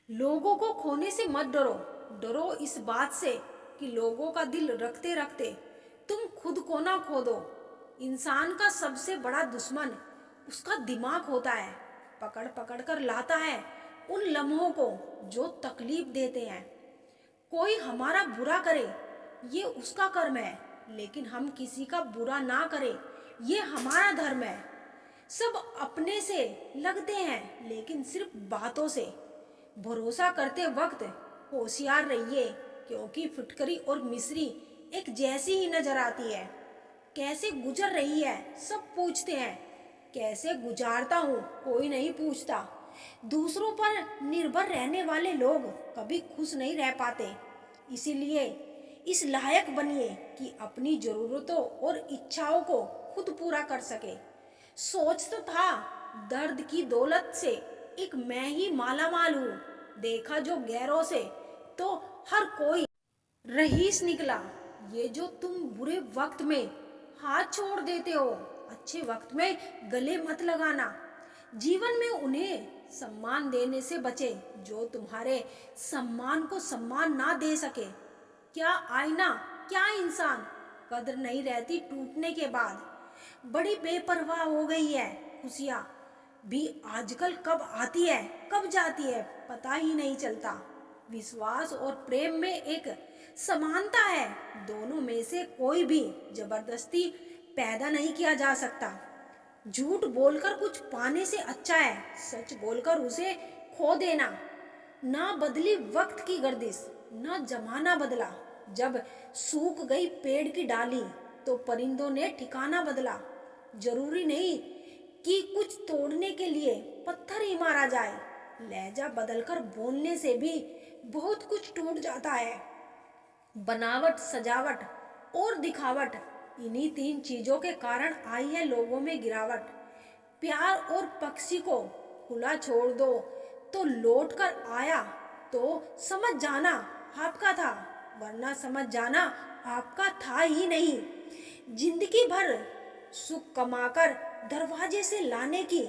लोगों को खोने से मत डरो। डरो इस बात से कि लोगों का दिल रखते रखते तुम खुद को ना खो दो। इंसान का सबसे बड़ा दुश्मन उसका दिमाग होता है। पकड़ पकड़ कर लाता है उन लम्हों को जो तकलीफ देते हैं। कोई हमारा बुरा करे ये उसका कर्म है, लेकिन हम किसी का बुरा ना करें ये हमारा धर्म है। सब अपने से लगते हैं लेकिन सिर्फ बातों से। भरोसा करते वक्त होशियार रहिए, क्योंकि फिटकरी और मिस्री एक जैसी ही नजर आती है। कैसे गुजर रही है सब पूछते हैं, कैसे गुजारता हूँ कोई नहीं पूछता। दूसरों पर निर्भर रहने वाले लोग कभी खुश नहीं रह पाते। इसीलिए इस लायक बनिए कि अपनी जरूरतों और इच्छाओं को खुद पूरा कर सके। सोच तो था दर्द की दौलत से एक मैं ही माला माल हूँ। देखा जो गैरों से तो हर कोई रईस निकला। ये जो तुम बुरे वक्त में हाथ छोड़ देते हो, अच्छे वक्त में गले मत लगाना। जीवन में उन्हें सम्मान देने से बचे जो तुम्हारे सम्मान को सम्मान ना दे सके। क्या आईना, क्या इंसान, कदर नहीं रहती टूटने के बाद। बड़ी बेपरवाह हो गई है खुशियाँ भी आजकल, कब आती है कब जाती है पता ही नहीं चलता। विश्वास और प्रेम में एक समानता है, दोनों में से कोई भी जबरदस्ती पैदा नहीं किया जा सकता। झूठ बोलकर कुछ पाने से अच्छा है सच बोलकर उसे खो देना। ना बदली वक्त की गर्दिश, ना जमाना बदला। जब सूख गई पेड़ की डाली तो परिंदों ने ठिकाना बदला। जरूरी नहीं कि कुछ तोड़ने के लिए पत्थर ही मारा जाए। लहजा बदलकर बोलने से भी बहुत कुछ टूट जाता है। बनावट, सजावट और दिखावट, इन्हीं तीन चीजों के कारण आई है लोगों में गिरावट। प्यार और पक्षी को खुला छोड़ दो तो लौट कर आया तो समझ जाना आपका था, वरना समझ जाना आपका था ही नहीं। जिंदगी भर सुख कमाकर दरवाजे से लाने की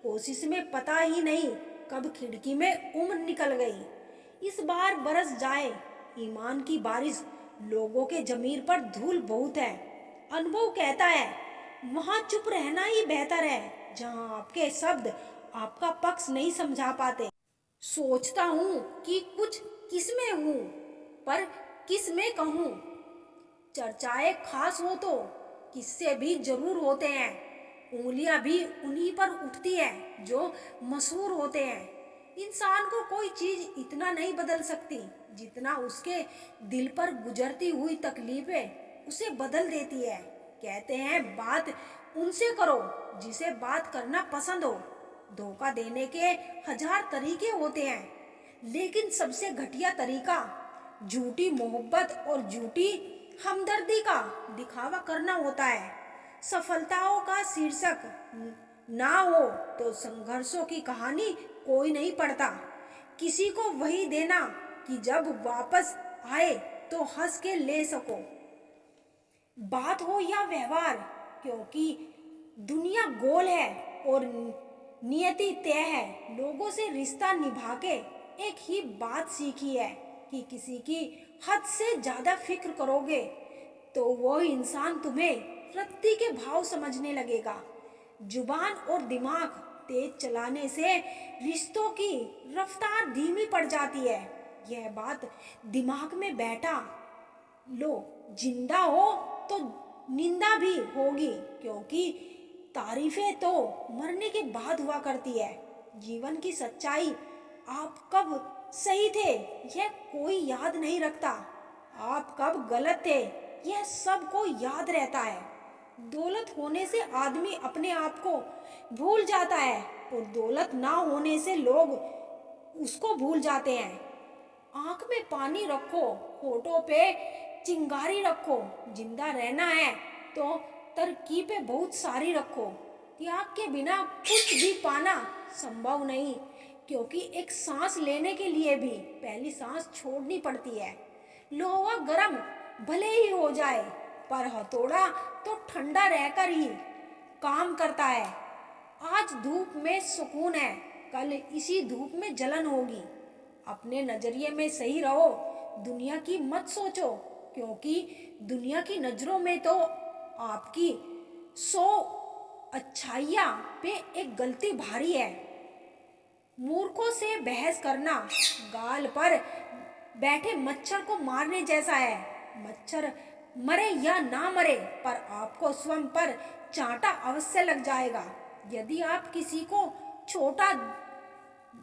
कोशिश में पता ही नहीं कब खिड़की में उम्र निकल गई। इस बार बरस जाए ईमान की बारिश, लोगों के जमीर पर धूल बहुत है। अनुभव कहता है वहां चुप रहना ही बेहतर है जहां आपके शब्द आपका पक्ष नहीं समझा पाते। सोचता हूँ कि कुछ किस में हूँ, पर किस में कहूँ। चर्चाएं खास हो तो किस्से भी जरूर होते हैं। उंगलियां भी उन्हीं पर उठती है जो मशहूर होते हैं। इंसान को कोई चीज इतना नहीं बदल सकती जितना उसके दिल पर गुजरती हुई तकलीफें उसे बदल देती है। कहते हैं बात उनसे करो जिसे बात करना पसंद हो। धोखा देने के हजार तरीके होते हैं, लेकिन सबसे घटिया तरीका झूठी मोहब्बत और झूठी हमदर्दी का दिखावा करना होता है। सफलताओं का शीर्षक ना हो तो संघर्षों की कहानी कोई नहीं पढ़ता। किसी को वही देना कि जब वापस आए तो हंस के ले सको। बात हो या व्यवहार, क्योंकि दुनिया गोल है और नियति तय है। लोगों से रिश्ता निभा के एक ही बात सीखी है कि किसी की हद से ज्यादा फिक्र करोगे तो वो इंसान तुम्हें रत्ती के भाव समझने लगेगा। जुबान और दिमाग तेज चलाने से रिश्तों की रफ्तार धीमी पड़ जाती है। यह बात दिमाग में बैठा लो। जिंदा हो तो निंदा भी होगी, क्योंकि तारीफें तो मरने के बाद हुआ करती है। जीवन की सच्चाई आप कब सही थे यह कोई याद नहीं रखता, आप कब गलत थे यह सबको याद रहता है। दौलत होने से आदमी अपने आप को भूल जाता है और दौलत ना होने से लोग उसको भूल जाते हैं। आंख में पानी रखो, होठों पे चिंगारी रखो। जिंदा रहना है तो तरकीबें बहुत सारी रखो। त्याग के बिना कुछ भी पाना संभव नहीं, क्योंकि एक सांस लेने के लिए भी पहली सांस छोड़नी पड़ती है। लोहा गर्म भले ही हो जाए, पर हथौड़ा तो ठंडा रहकर ही काम करता है। आज धूप में सुकून है, कल इसी धूप में जलन होगी। अपने नजरिए में सही रहो, दुनिया की मत सोचो, क्योंकि दुनिया की नजरों में तो आपकी 100 अच्छाइयाँ पे एक गलती भारी है। मूर्खों से बहस करना गाल पर बैठे मच्छर को मारने जैसा है। मच्छर मरे या ना मरे, पर आपको स्वयं पर चांटा अवश्य लग जाएगा। यदि आप किसी को छोटा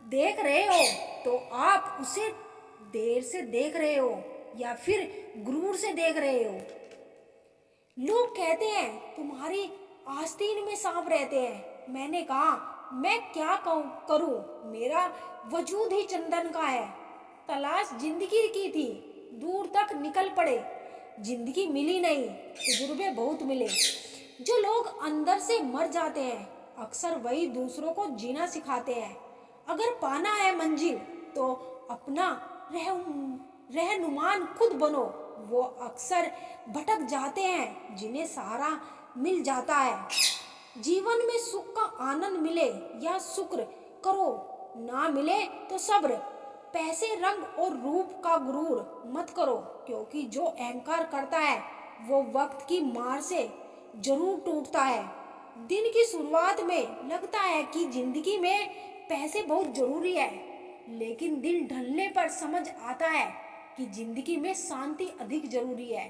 देख रहे हो तो आप उसे देर से देख रहे हो या फिर गुरूर से देख रहे हो। लोग कहते हैं तुम्हारी आस्तीन में सांप रहते हैं। मैंने कहा मैं क्या करूं, मेरा वजूद ही चंदन का है। तलाश जिंदगी की थी, दूर तक निकल पड़े, जिंदगी मिली नहीं, तजुर्बे बहुत मिले। जो लोग अंदर से मर जाते हैं अक्सर वही दूसरों को जीना सिखाते हैं। अगर पाना है मंजिल तो अपना रहनुमान खुद बनो। वो अक्सर भटक जाते हैं जिन्हें सहारा मिल जाता है। जीवन में सुख का आनंद मिले या शुक्र करो, ना मिले तो सब्र। पैसे, रंग और रूप का गुरूर मत करो, क्योंकि जो अहंकार करता है वो वक्त की मार से जरूर टूटता है। दिन की शुरुआत में लगता है कि जिंदगी में पैसे बहुत जरूरी है, लेकिन दिन ढलने पर समझ आता है कि जिंदगी में शांति अधिक जरूरी है।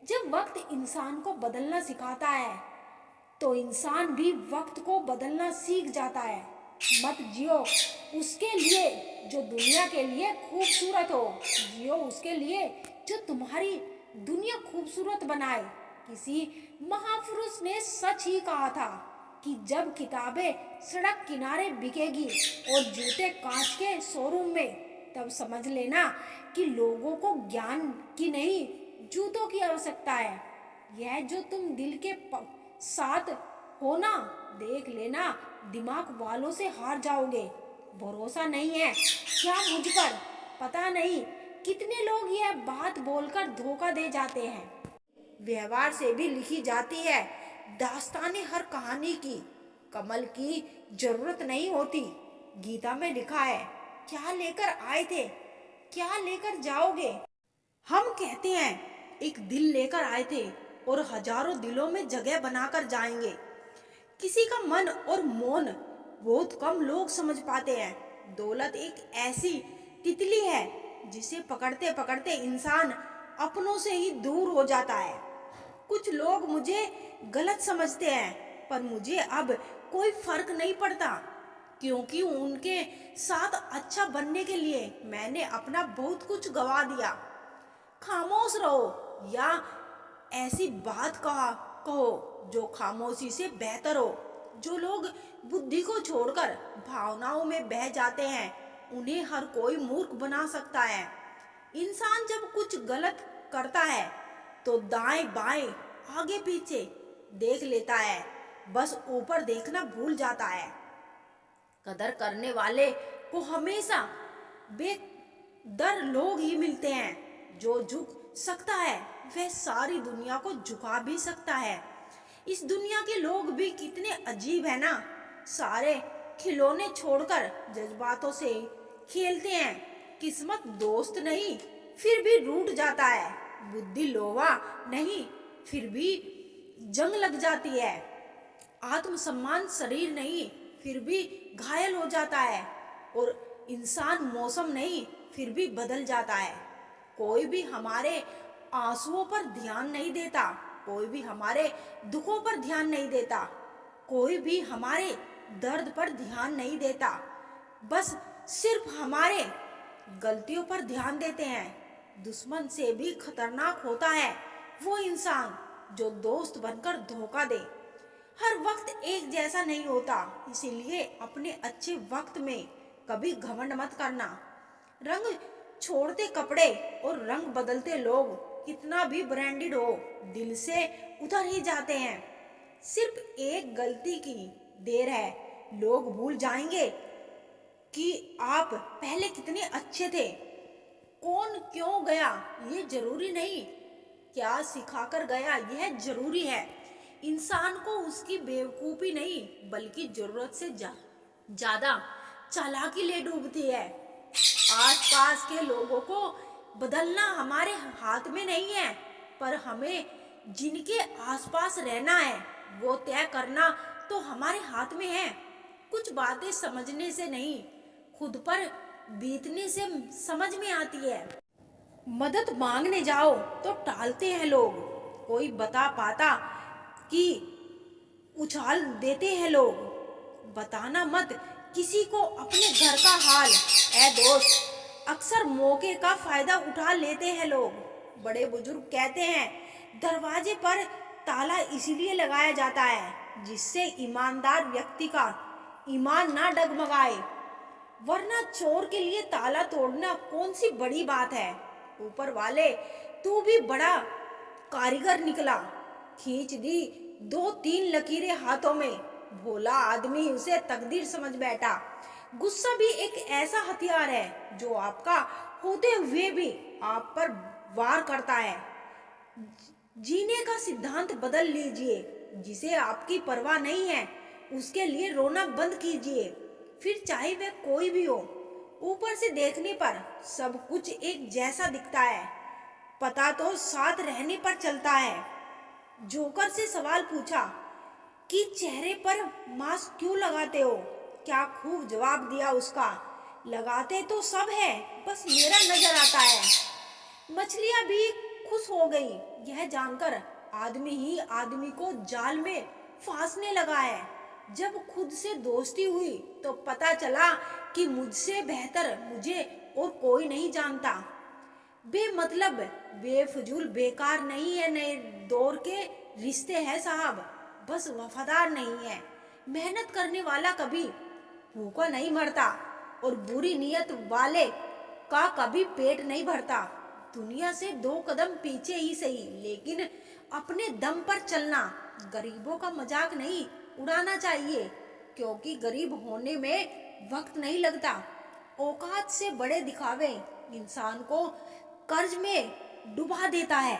जब वक्त इंसान को बदलना सिखाता है तो इंसान भी वक्त को बदलना सीख जाता है। मत जियो उसके लिए जो दुनिया के लिए खूबसूरत हो, जियो उसके लिए जो तुम्हारी दुनिया खूबसूरत बनाए। किसी महापुरुष ने सच ही कहा था कि जब किताबें सड़क किनारे बिकेगी और जूते कांच के शोरूम में, तब समझ लेना कि लोगों को ज्ञान की नहीं जूतों की आवश्यकता है। यह जो तुम दिल के साथ हो ना, देख लेना दिमाग वालों से हार जाओगे। भरोसा नहीं है क्या मुझ पर? पता नहीं कितने लोग यह बात बोलकर धोखा दे जाते हैं। व्यवहार से भी लिखी जाती है दास्ताने हर कहानी की। कमल की जरूरत नहीं होती। गीता में लिखा है क्या लेकर आए थे, क्या लेकर जाओगे। हम कहते हैं एक दिल लेकर आए थे और हजारों दिलों में जगह बनाकर जाएंगे। किसी का मन और मौन बहुत कम लोग समझ पाते हैं। दौलत एक ऐसी तितली है जिसे पकड़ते पकड़ते इंसान अपनों से ही दूर हो जाता है। कुछ लोग मुझे गलत समझते हैं, पर मुझे अब कोई फर्क नहीं पड़ता, क्योंकि उनके साथ अच्छा बनने के लिए मैंने अपना बहुत कुछ गवा दिया। खामोश रहो या ऐसी बात कहो जो खामोशी से बेहतर हो। जो लोग बुद्धि को छोड़कर भावनाओं में बह जाते हैं उन्हें हर कोई मूर्ख बना सकता है। इंसान जब कुछ गलत करता है तो दाएं बाएं आगे पीछे देख लेता है, बस ऊपर देखना भूल जाता है। कदर करने वाले को हमेशा बेदर लोग ही मिलते हैं। जो झुक सकता है वह सारी दुनिया को झुका भी सकता है। इस दुनिया के लोग भी कितने अजीब है ना, सारे खिलौने छोड़कर जज्बातों से खेलते हैं। किस्मत दोस्त नहीं फिर भी रूठ जाता है, बुद्धि लोहा नहीं फिर भी जंग लग जाती है, आत्मसम्मान शरीर नहीं फिर भी घायल हो जाता है, और इंसान मौसम नहीं फिर भी बदल जाता है। कोई भी हमारे आंसुओं पर ध्यान नहीं देता, कोई भी हमारे दुखों पर ध्यान नहीं देता, कोई भी हमारे दर्द पर ध्यान नहीं देता, बस सिर्फ हमारे गलतियों पर ध्यान देते हैं। दुश्मन से भी खतरनाक होता है वो इंसान जो दोस्त बनकर धोखा दे। हर वक्त एक जैसा नहीं होता, इसीलिए अपने अच्छे वक्त में कभी घमंड मत करना। रंग छोड़ते कपड़े और रंग बदलते लोग कितना भी ब्रांडेड हो, दिल से उतर ही जाते हैं। सिर्फ एक गलती की देर है, लोग भूल जाएंगे कि आप पहले कितने अच्छे थे। कौन क्यों गया ये जरूरी नहीं, क्या सिखाकर गया यह जरूरी है। इंसान को उसकी बेवकूफी नहीं बल्कि जरूरत से ज्यादा चालाकी ले डूबती है। आसपास के लोगों को बदलना हमारे हाथ में नहीं है, पर हमें जिनके आसपास रहना है वो तय करना तो हमारे हाथ में है। कुछ बातें समझने से नहीं, खुद पर बीतने से समझ में आती है। मदद मांगने जाओ तो टालते हैं लोग, कोई बता पाता कि उछाल देते हैं लोग। बताना मत किसी को अपने घर का हाल, ऐ दोस्त, अक्सर मौके का फायदा उठा लेते हैं लोग। बड़े बुजुर्ग कहते हैं दरवाजे पर ताला इसलिए लगाया जाता है जिससे ईमानदार व्यक्ति का ईमान ना डगमगाए, वरना चोर के लिए ताला तोड़ना कौन सी बड़ी बात है। ऊपर वाले तू भी बड़ा कारीगर निकला, खींच दी दो तीन लकीरें हाथों में। भोला आदमी उसे तकदीर समझ बैठा। गुस्सा भी एक ऐसा हथियार है जो आपका होते हुए भी आप पर वार करता है। जीने का सिद्धांत बदल लीजिए। जिसे आपकी परवाह नहीं है उसके लिए रोना बंद कीजिए, फिर चाहे वह कोई भी हो। ऊपर से देखने पर सब कुछ एक जैसा दिखता है, पता तो साथ रहने पर चलता है। जोकर से सवाल पूछा कि चेहरे पर मास्क क्यों लगाते हो? क्या खूब जवाब दिया उसका, लगाते तो सब है, बस मेरा नजर आता है। मछलियां भी खुश हो गई यह जानकर आदमी ही आदमी को जाल में फांसने लगा है। जब खुद से दोस्ती हुई तो पता चला कि मुझसे बेहतर मुझे और कोई नहीं जानता। बेमतलब बेफजूल बेकार नहीं है नए दौर के रिश्ते हैं साहब, बस वफादार नहीं है। मेहनत करने वाला कभी भूखा नहीं मरता और बुरी नीयत वाले का कभी पेट नहीं भरता। दुनिया से दो कदम पीछे ही सही, लेकिन अपने दम पर चलना। गरीबों का मजाक नहीं उड़ाना चाहिए, क्योंकि गरीब होने में वक्त नहीं लगता। औकात से बड़े दिखावे इंसान को कर्ज में डुबा देता है।